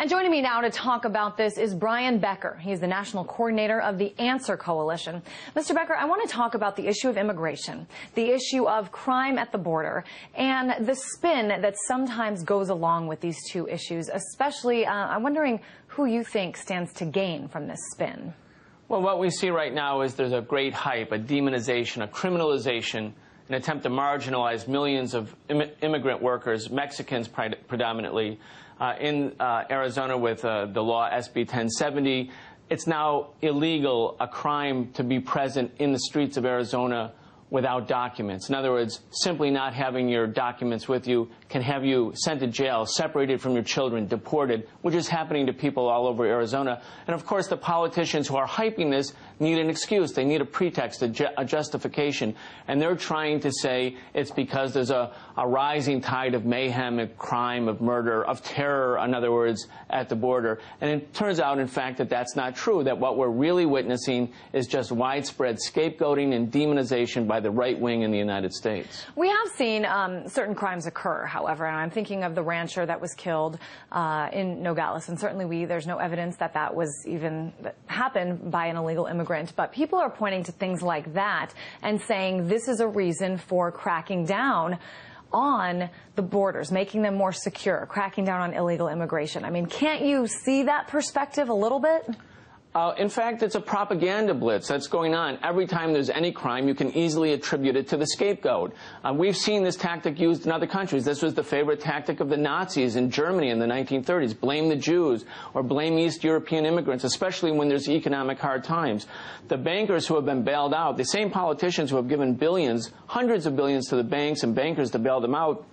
And joining me now to talk about this is Brian Becker. He's the national coordinator of the Answer Coalition. Mr. Becker, I want to talk about the issue of immigration, the issue of crime at the border, and the spin that sometimes goes along with these two issues, especially I'm wondering who you think stands to gain from this spin. Well, what we see right now is there's a great hype, a demonization, a criminalization, an attempt to marginalize millions of immigrant workers, Mexicans predominantly, in Arizona with the law SB 1070. It's now illegal, a crime, to be present in the streets of Arizona without documents. In other words, simply not having your documents with you can have you sent to jail, separated from your children, deported, which is happening to people all over Arizona. And of course, the politicians who are hyping this need an excuse. They need a pretext, a justification. And they're trying to say it's because there's a rising tide of mayhem, of crime, of murder, of terror, in other words, at the border. And it turns out, in fact, that that's not true, that what we're really witnessing is just widespread scapegoating and demonization by the right wing in the United States. We have seen certain crimes occur, however, and I'm thinking of the rancher that was killed in Nogales, and certainly there's no evidence that that happened by an illegal immigrant. But people are pointing to things like that and saying this is a reason for cracking down on the borders, making them more secure, cracking down on illegal immigration. I mean, can't you see that perspective a little bit? In fact, it's a propaganda blitz that's going on. Every time there's any crime, you can easily attribute it to the scapegoat. We've seen this tactic used in other countries. This was the favorite tactic of the Nazis in Germany in the 1930s. Blame the Jews or blame East European immigrants, especially when there's economic hard times. The bankers who have been bailed out, the same politicians who have given billions, hundreds of billions to the banks and bankers to bail them out,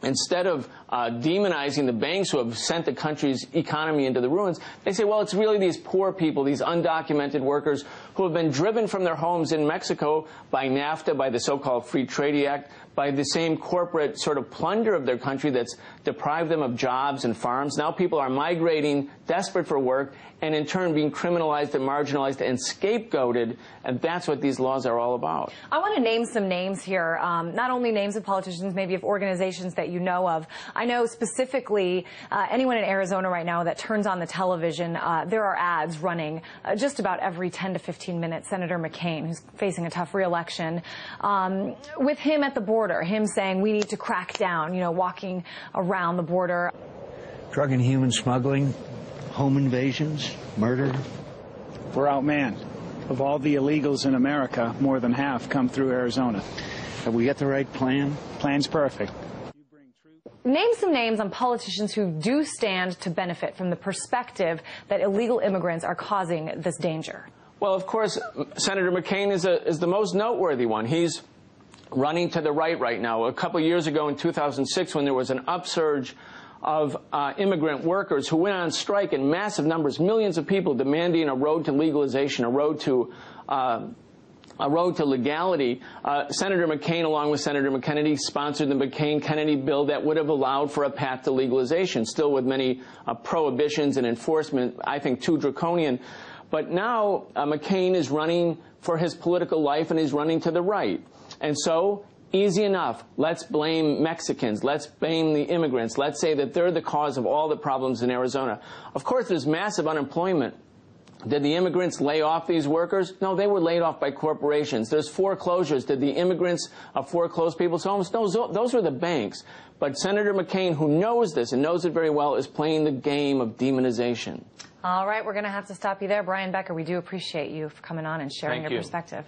instead of demonizing the banks who have sent the country's economy into the ruins, they say, well, it's really these poor people, these undocumented workers who have been driven from their homes in Mexico by NAFTA, by the so-called Free Trade Act, by the same corporate sort of plunder of their country that's deprived them of jobs and farms. Now people are migrating, desperate for work, and in turn being criminalized and marginalized and scapegoated, and that's what these laws are all about. I want to name some names here, not only names of politicians, maybe of organizations that you know of. I know specifically anyone in Arizona right now that turns on the television, there are ads running just about every 10 to 15 minutes. Senator McCain, who's facing a tough re-election, with him at the border, him saying we need to crack down, you know, walking around the border. Drug and human smuggling, home invasions, murder. We're outmanned. Of all the illegals in America, more than half come through Arizona. Have we got the right plan? Plan's perfect. Name some names on politicians who do stand to benefit from the perspective that illegal immigrants are causing this danger. Well, of course, Senator McCain is the most noteworthy one. He's running to the right now. A couple of years ago in 2006, when there was an upsurge of immigrant workers who went on strike in massive numbers, millions of people demanding a road to legalization, a road to legality. Senator McCain, along with Senator McKennedy, sponsored the McCain-Kennedy bill that would have allowed for a path to legalization, still with many prohibitions and enforcement, I think, too draconian. But now McCain is running for his political life, and he's running to the right. And so, easy enough. Let's blame Mexicans. Let's blame the immigrants. Let's say that they're the cause of all the problems in Arizona. Of course, there's massive unemployment. Did the immigrants lay off these workers? No, they were laid off by corporations. There's foreclosures. Did the immigrants foreclose people's homes? No, those were the banks. But Senator McCain, who knows this and knows it very well, is playing the game of demonization. All right, we're going to have to stop you there. Brian Becker, we do appreciate you for coming on and sharing your perspective.